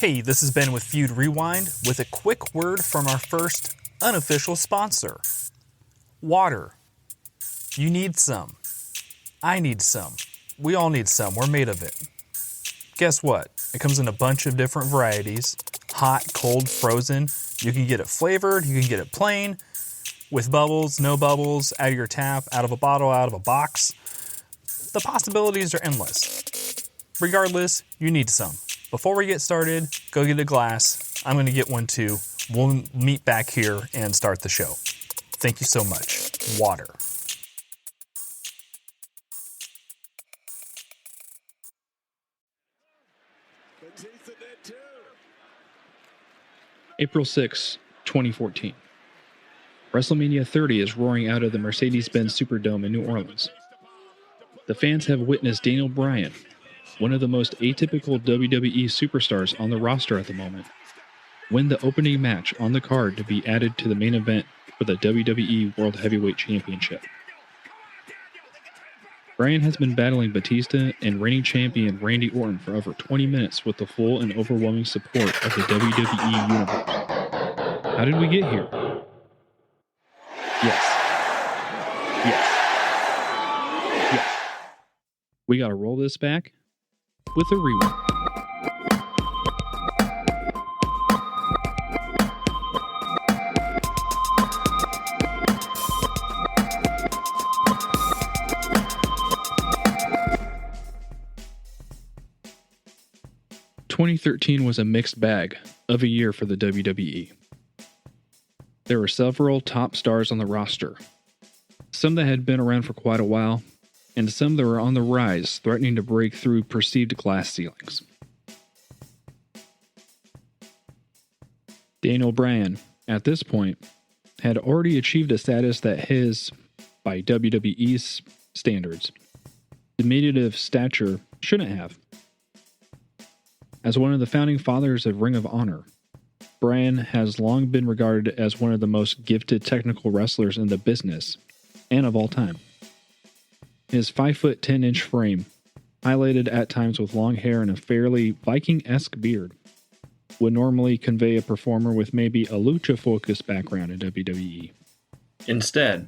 Hey, this is Ben with Feud Rewind with a quick word from our first unofficial sponsor. Water. You need some. I need some. We all need some. We're made of it. Guess what? It comes in a bunch of different varieties. Hot, cold, frozen. You can get it flavored. You can get it plain. With bubbles, no bubbles, out of your tap, out of a bottle, out of a box. The possibilities are endless. Regardless, you need some. Before we get started, go get a glass. I'm going to get one too. We'll meet back here and start the show. Thank you so much. Water. April 6, 2014. Wrestlemania 30 is roaring out of the Mercedez-Benz Superdome in New Orleans. The fans have witnessed Daniel Bryan, one of the most atypical WWE superstars on the roster at the moment, win the opening match on the card to be added to the main event for the WWE World Heavyweight Championship. Bryan has been battling Batista and reigning champion Randy Orton for over 20 minutes with the full and overwhelming support of the WWE Universe. How did we get here? Yes. We gotta roll this back with a rewind. "2013 was a mixed bag of a year for the WWE. There were several top stars on the roster, some that had been around for quite a while, and some that were on the rise, threatening to break through perceived glass ceilings. Daniel Bryan, at this point, had already achieved a status that his, by WWE's standards, diminutive stature shouldn't have. As one of the founding fathers of Ring of Honor, Bryan has long been regarded as one of the most gifted technical wrestlers in the business and of all time. His 5'10" frame, highlighted at times with long hair and a fairly Viking-esque beard, would normally convey a performer with maybe a lucha-focused background in WWE. Instead,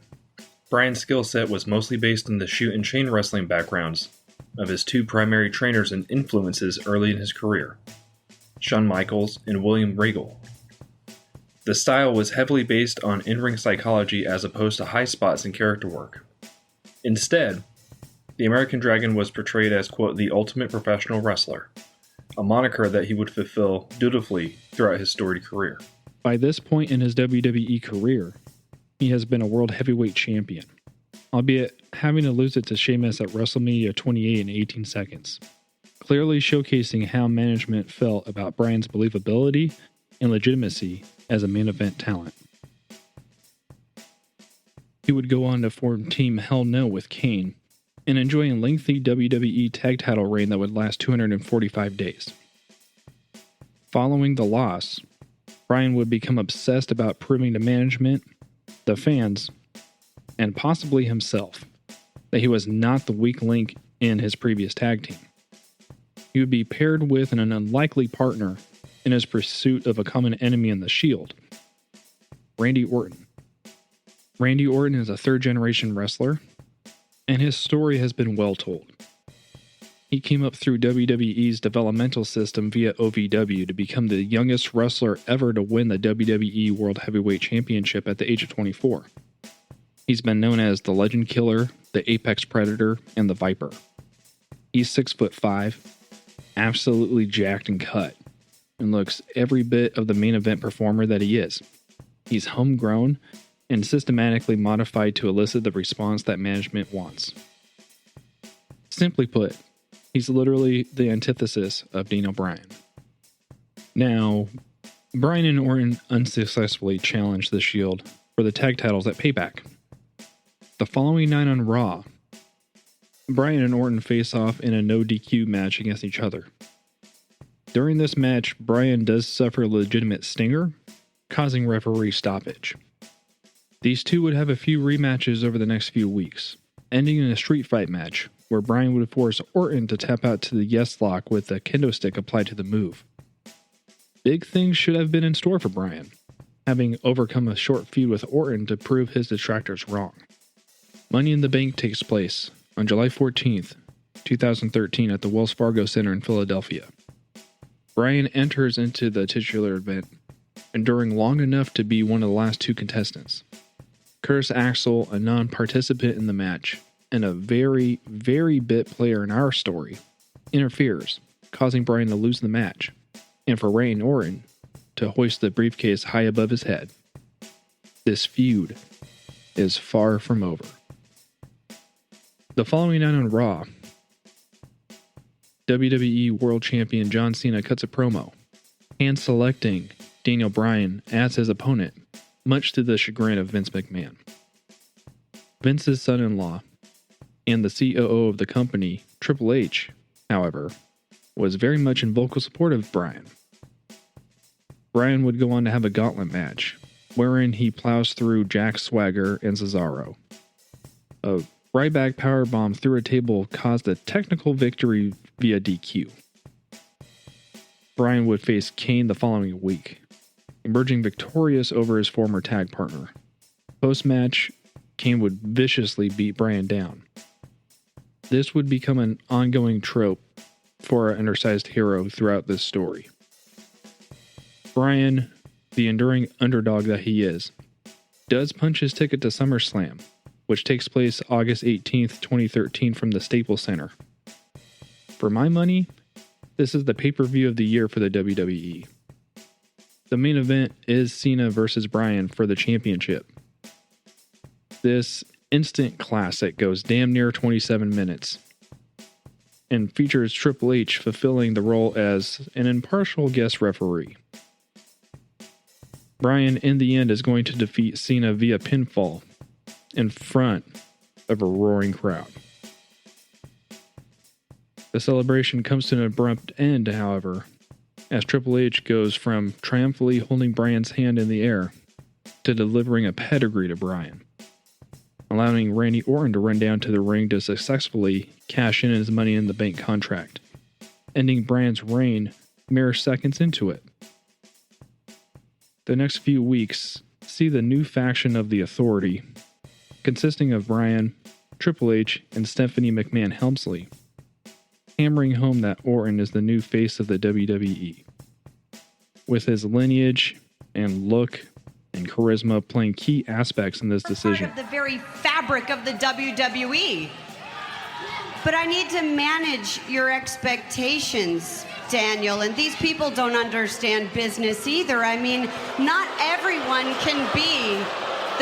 Bryan's skill set was mostly based on the shoot and chain wrestling backgrounds of his two primary trainers and influences early in his career, Shawn Michaels and William Regal. The style was heavily based on in-ring psychology as opposed to high spots and character work. Instead, the American Dragon was portrayed as, quote, the ultimate professional wrestler, a moniker that he would fulfill dutifully throughout his storied career. By this point in his WWE career, he has been a World Heavyweight Champion, albeit having to lose it to Sheamus at Wrestlemania 28 in 18 seconds, clearly showcasing how management felt about Bryan's believability and legitimacy as a main event talent. He would go on to form Team Hell No with Kane and enjoy a lengthy WWE tag title reign that would last 245 days. Following the loss, Bryan would become obsessed about proving to management, the fans, and possibly himself that he was not the weak link in his previous tag team. He would be paired with an unlikely partner in his pursuit of a common enemy in the Shield, Randy Orton. Randy Orton is a third-generation wrestler, and his story has been well told. He came up through WWE's developmental system via OVW to become the youngest wrestler ever to win the WWE World Heavyweight Championship at the age of 24. He's been known as the Legend Killer, the Apex Predator, and the Viper. He's 6'5", absolutely jacked and cut, and looks every bit of the main event performer that he is. He's homegrown and systematically modified to elicit the response that management wants. Simply put, he's literally the antithesis of Daniel Bryan. Now, Bryan and Orton unsuccessfully challenged the Shield for the tag titles at Payback. The following night on Raw, Bryan and Orton face off in a no DQ match against each other. During this match, Bryan does suffer a legitimate stinger, causing referee stoppage. These two would have a few rematches over the next few weeks, ending in a street fight match where Bryan would force Orton to tap out to the yes lock with a kendo stick applied to the move. big things should have been in store for Bryan, having overcome a short feud with Orton to prove his detractors wrong. Money in the Bank takes place on July 14th, 2013 at the Wells Fargo Center in Philadelphia. Bryan enters into the titular event, enduring long enough to be one of the last two contestants. Curtis Axel, a non-participant in the match, and a very, very bit player in our story, interferes, causing Bryan to lose the match, and for Randy Orton to hoist the briefcase high above his head. This feud is far from over. The following night on Raw, WWE World Champion John Cena cuts a promo, hand-selecting Daniel Bryan as his opponent, much to the chagrin of Vince McMahon. Vince's son-in-law and the COO of the company, Triple H, however, was very much in vocal support of Bryan. Bryan would go on to have a gauntlet match, wherein he plows through Jack Swagger and Cesaro. A Ryback powerbomb through a table caused a technical victory via DQ. Bryan would face Kane the following week, emerging victorious over his former tag partner. Post-match, Kane would viciously beat Bryan down. This would become an ongoing trope for our undersized hero throughout this story. Bryan, the enduring underdog that he is, does punch his ticket to SummerSlam, which takes place August 18th, 2013 from the Staples Center. For my money, this is the pay-per-view of the year for the WWE. The main event is Cena versus Bryan for the championship. This instant classic goes damn near 27 minutes and features Triple H fulfilling the role as an impartial guest referee. Bryan, in the end, is going to defeat Cena via pinfall in front of a roaring crowd. The celebration comes to an abrupt end, however, as Triple H goes from triumphantly holding Bryan's hand in the air to delivering a pedigree to Bryan, allowing Randy Orton to run down to the ring to successfully cash in his Money in the Bank contract, ending Bryan's reign mere seconds into it. The next few weeks see the new faction of the Authority, consisting of Bryan, Triple H, and Stephanie McMahon Helmsley, hammering home that Orton is the new face of the WWE, with his lineage and look and charisma playing key aspects in this decision. Part of the very fabric of the WWE. But I need to manage your expectations, Daniel, and these people don't understand business either. I mean, not everyone can be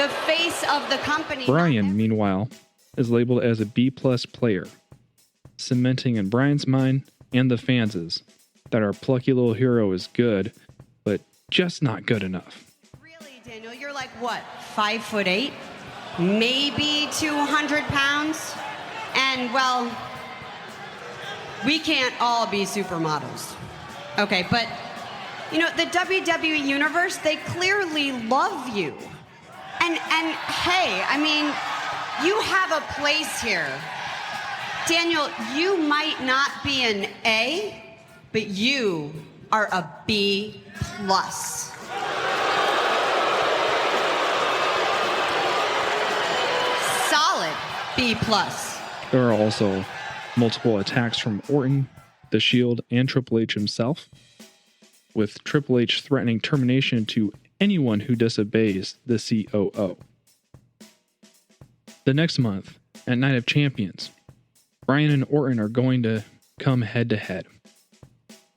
the face of the company. Bryan, meanwhile, is labeled as a B-plus player, cementing in Bryan's mind and the fans' that our plucky little hero is good, but just not good enough. Really, Daniel, you're like what, 5'8", maybe 200 pounds? And well, we can't all be supermodels. Okay, but you know, the WWE Universe, they clearly love you. And hey, I mean, you have a place here. Daniel, you might not be an A, but you are a B+. Solid B+. There are also multiple attacks from Orton, The Shield, and Triple H himself, with Triple H threatening termination to anyone who disobeys the COO. The next month, at Night of Champions, Bryan and Orton are going to come head-to-head.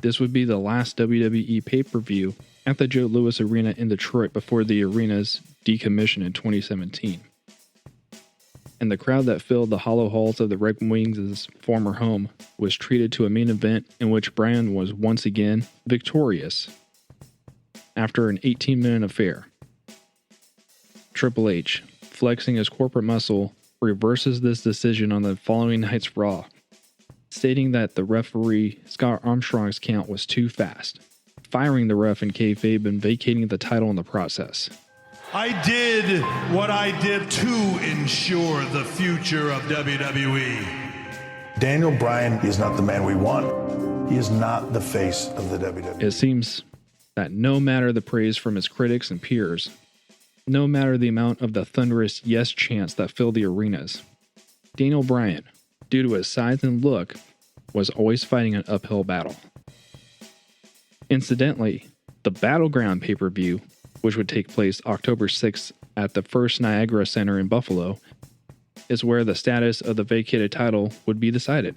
This would be the last WWE pay-per-view at the Joe Louis Arena in Detroit before the arena's decommission in 2017. And the crowd that filled the hollow halls of the Red Wings' former home was treated to a main event in which Bryan was once again victorious after an 18-minute affair. Triple H, flexing his corporate muscle, reverses this decision on the following night's Raw, stating that the referee Scott Armstrong's count was too fast, firing the ref in kayfabe and vacating the title in the process. I did what I did to ensure the future of WWE. Daniel Bryan is not the man we want. He is not the face of the WWE. It seems that no matter the praise from his critics and peers, no matter the amount of the thunderous yes chants that filled the arenas, Daniel Bryan, due to his size and look, was always fighting an uphill battle. Incidentally, the Battleground pay-per-view, which would take place October 6th at the First Niagara Center in Buffalo, is where the status of the vacated title would be decided.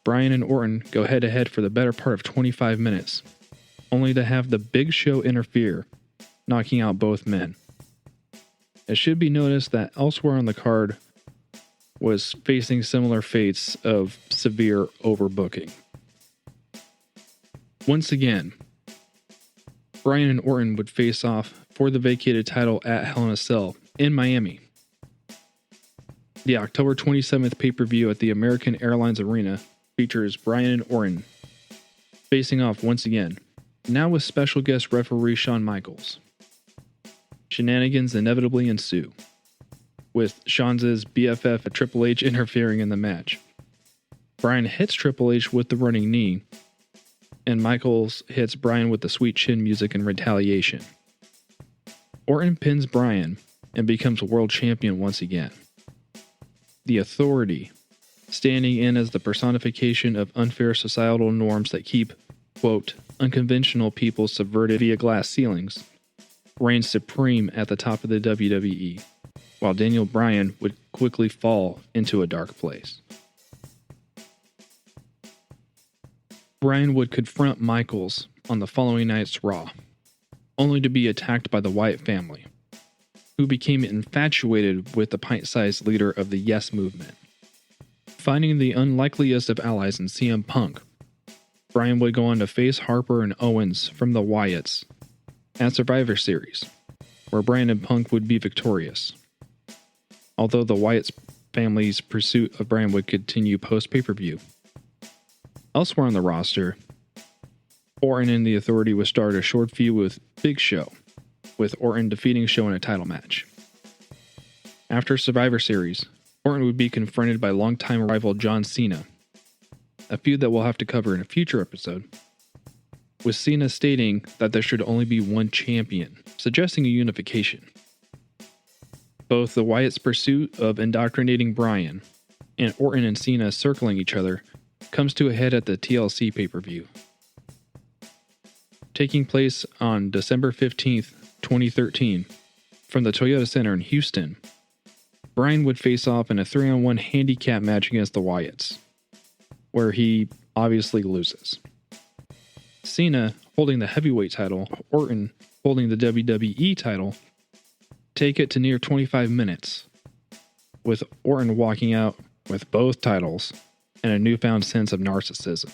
Bryan and Orton go head-to-head for the better part of 25 minutes, only to have the Big Show interfere, knocking out both men. It should be noticed that elsewhere on the card was facing similar fates of severe overbooking. Once again, Bryan and Orton would face off for the vacated title at Hell in a Cell in Miami. The October 27th pay-per-view at the American Airlines Arena features Bryan and Orton facing off once again, now with special guest referee Shawn Michaels. Shenanigans inevitably ensue, with Shawn's BFF Triple H interfering in the match. Bryan hits Triple H with the running knee, and Michaels hits Bryan with the sweet chin music in retaliation. Orton pins Bryan and becomes world champion once again. The Authority, standing in as the personification of unfair societal norms that keep, quote, unconventional people subverted via glass ceilings, reigns supreme at the top of the WWE, while Daniel Bryan would quickly fall into a dark place. Bryan would confront Michaels on the following night's Raw, only to be attacked by the Wyatt family, who became infatuated with the pint-sized leader of the Yes Movement. Finding the unlikeliest of allies in CM Punk, Bryan would go on to face Harper and Owens from the Wyatts at Survivor Series, where Bryan and Punk would be victorious. Although the Wyatt family's pursuit of Bryan would continue post-pay-per-view. Elsewhere on the roster, Orton and the Authority would start a short feud with Big Show, with Orton defeating Show in a title match. After Survivor Series, Orton would be confronted by longtime rival John Cena, a feud that we'll have to cover in a future episode, with Cena stating that there should only be one champion, suggesting a unification. Both the Wyatt's pursuit of indoctrinating Bryan and Orton and Cena circling each other comes to a head at the TLC pay-per-view. Taking place on December 15th, 2013, from the Toyota Center in Houston, Bryan would face off in a 3-on-1 handicap match against the Wyatts, where he obviously loses. Cena, holding the heavyweight title, Orton holding the WWE title, take it to near 25 minutes, with Orton walking out with both titles and a newfound sense of narcissism.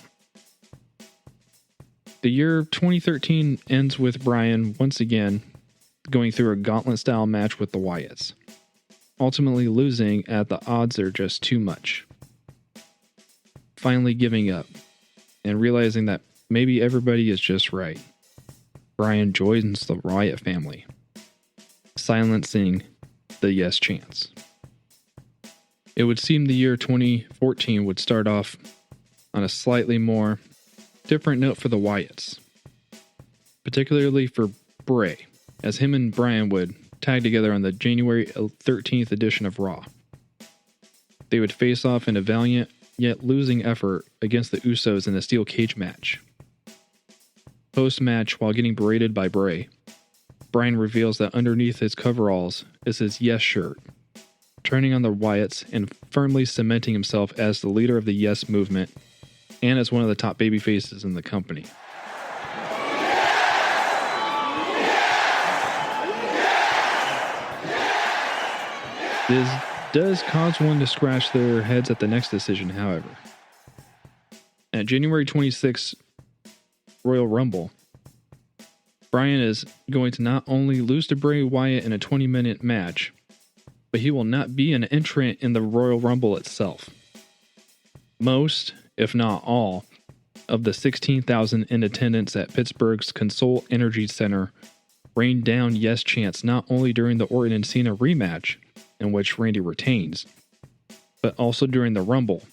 The year 2013 ends with Bryan once again going through a gauntlet-style match with the Wyatts, ultimately losing at the odds are just too much. Finally giving up and realizing that maybe everybody is just right, Bryan joins the Wyatt family, silencing the yes chants. It would seem the year 2014 would start off on a slightly more different note for the Wyatts, particularly for Bray, as him and Bryan would tag together on the January 13th edition of Raw. They would face off in a valiant yet losing effort against the Usos in a steel cage match. Post-match, while getting berated by Bray, Bryan reveals that underneath his coveralls is his Yes shirt, turning on the Wyatts and firmly cementing himself as the leader of the Yes movement and as one of the top babyfaces in the company. This does cause one to scratch their heads at the next decision, however. At January 26th Royal Rumble, Bryan is going to not only lose to Bray Wyatt in a 20-minute match, but he will not be an entrant in the Royal Rumble itself. Most, if not all, of the 16,000 in attendance at Pittsburgh's Consol Energy Center rained down yes chants not only during the Orton and Cena rematch, in which Randy retains, but also during the Rumble,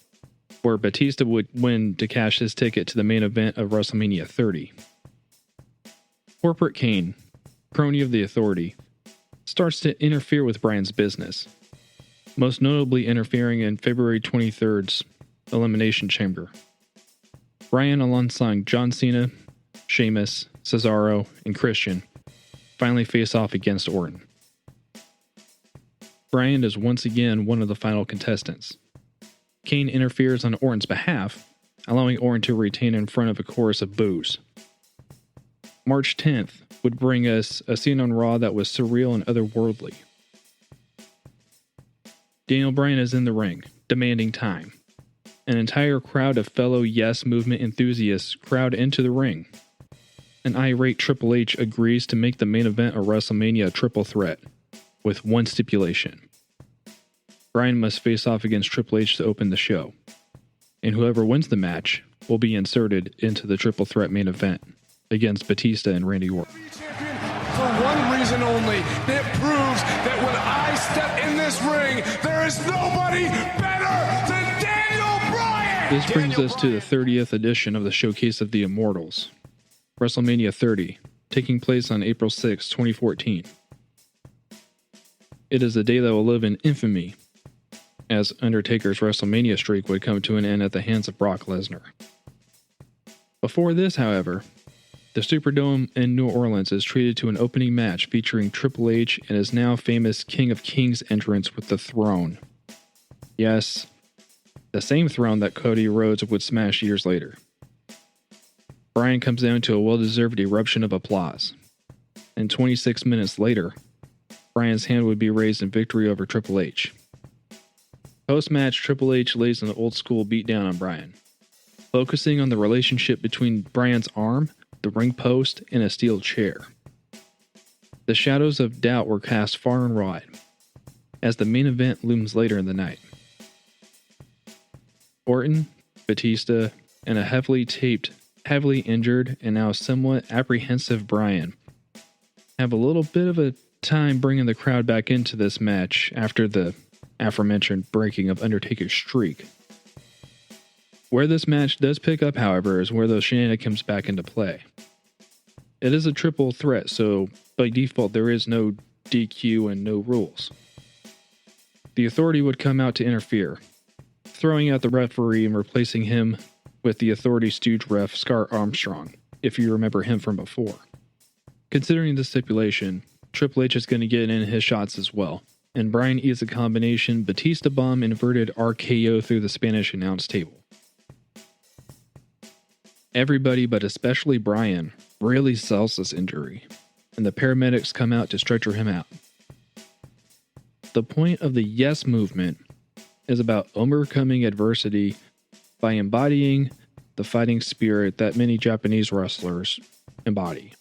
where Batista would win to cash his ticket to the main event of Wrestlemania 30. Corporate Kane, crony of the Authority, starts to interfere with Bryan's business, most notably interfering in February 23rd's Elimination Chamber. Bryan, alongside John Cena, Sheamus, Cesaro, and Christian, finally face off against Orton. Bryan is once again one of the final contestants. Kane interferes on Orton's behalf, allowing Orton to retain in front of a chorus of boos. March 10th would bring us a scene on Raw that was surreal and otherworldly. Daniel Bryan is in the ring, demanding time. An entire crowd of fellow Yes Movement enthusiasts crowd into the ring. An irate Triple H agrees to make the main event of WrestleMania a triple threat, with one stipulation. Bryan must face off against Triple H to open the show, and whoever wins the match will be inserted into the triple threat main event against Batista and Randy Orton. For one reason only, it proves that when I step in this ring, there is nobody better than Daniel Bryan! This brings us to the 30th edition of the Showcase of the Immortals, WrestleMania 30, taking place on April 6, 2014. It is a day that will live in infamy, as Undertaker's WrestleMania streak would come to an end at the hands of Brock Lesnar. Before this, however, the Superdome in New Orleans is treated to an opening match featuring Triple H and his now famous King of Kings entrance with the throne. Yes, the same throne that Cody Rhodes would smash years later. Bryan comes down to a well-deserved eruption of applause. And 26 minutes later, Bryan's hand would be raised in victory over Triple H. Post-match, Triple H lays an old-school beatdown on Bryan, focusing on the relationship between Bryan's arm, the ring post, and a steel chair. The shadows of doubt were cast far and wide, as the main event looms later in the night. Orton, Batista, and a heavily taped, heavily injured, and now somewhat apprehensive Bryan have a little bit of a time bringing the crowd back into this match after the aforementioned breaking of Undertaker's streak. Where this match does pick up, however, is where those shenanigans comes back into play. It is a triple threat, so by default there is no DQ and no rules. The Authority would come out to interfere, throwing out the referee and replacing him with the Authority stooge ref Scar Armstrong, if you remember him from before. Considering the stipulation, Triple H is going to get in his shots as well, and Bryan eats a combination Batista bomb inverted RKO through the Spanish announce table. Everybody, but especially Bryan, really sells this injury, and the paramedics come out to stretcher him out. The point of the Yes Movement is about overcoming adversity by embodying the fighting spirit that many Japanese wrestlers embody.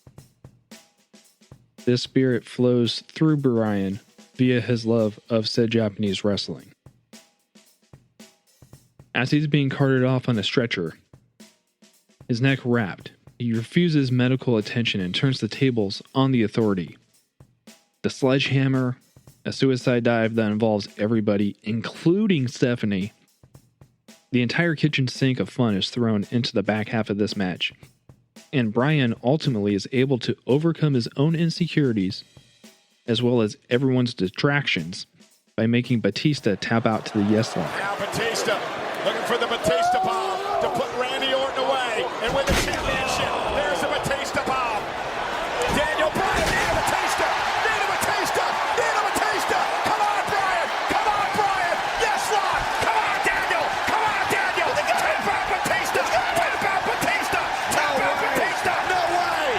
This spirit flows through Bryan via his love of said Japanese wrestling. As he's being carted off on a stretcher, his neck wrapped, he refuses medical attention and turns the tables on the Authority. The sledgehammer, a suicide dive that involves everybody, including Stephanie. The entire kitchen sink of fun is thrown into the back half of this match, and Bryan ultimately is able to overcome his own insecurities as well as everyone's distractions by making Batista tap out to the yes line. Now Batista looking for the Batista bomb to put Randy Orton away, and with the championship, there's the Batista bomb. Daniel Bryan, Nina Batista, Nina Batista, Nina Batista. Come on, Bryan, come on, Bryan. Yes, Lord, come on, Daniel, come on, Daniel. Tap out Batista, tap out Batista, tap out Batista. No way.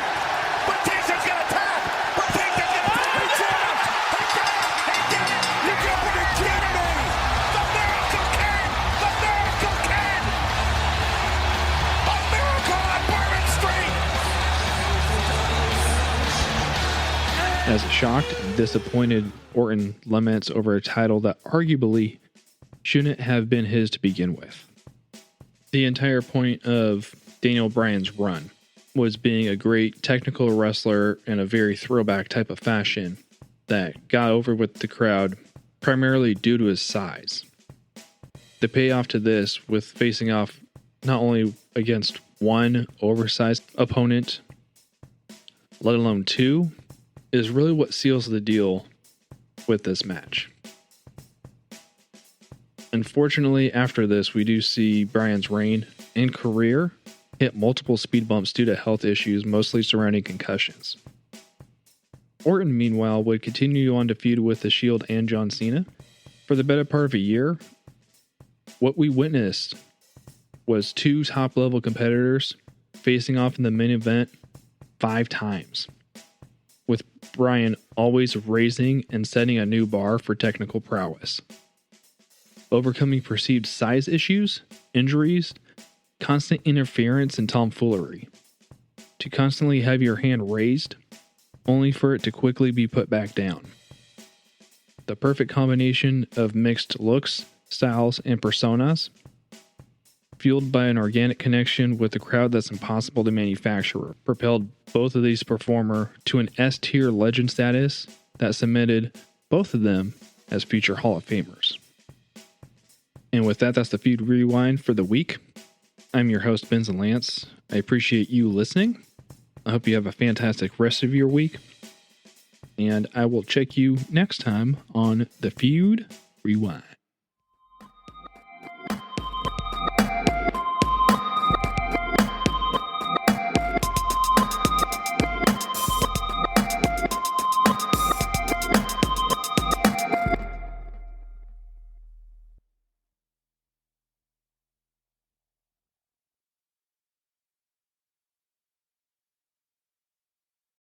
Batista's gonna tap. Batista's gonna tap. He did it. He did it. He did it. You gotta be kidding me. The Miracle King. The Miracle King. A miracle on Bourbon Street. As shocked and disappointed, Orton laments over a title that arguably shouldn't have been his to begin with. The entire point of Daniel Bryan's run was being a great technical wrestler in a very throwback type of fashion that got over with the crowd primarily due to his size. The payoff to this, with facing off not only against one oversized opponent, let alone 2, is really what seals the deal with this match. Unfortunately, after this, we do see Bryan's reign and career hit multiple speed bumps due to health issues, mostly surrounding concussions. Orton, meanwhile, would continue on to feud with The Shield and John Cena. For the better part of a year, what we witnessed was 2 top-level competitors facing off in the main event 5 times, with Bryan always raising and setting a new bar for technical prowess. Overcoming perceived size issues, injuries, constant interference, and tomfoolery. To constantly have your hand raised, only for it to quickly be put back down. The perfect combination of mixed looks, styles, and personas, fueled by an organic connection with the crowd that's impossible to manufacture, propelled both of these performers to an S-tier legend status that cemented both of them as future Hall of Famers. And with that, that's the Feud Rewind for the week. I'm your host, Benz and Lance. I appreciate you listening. I hope you have a fantastic rest of your week. And I will check you next time on the Feud Rewind.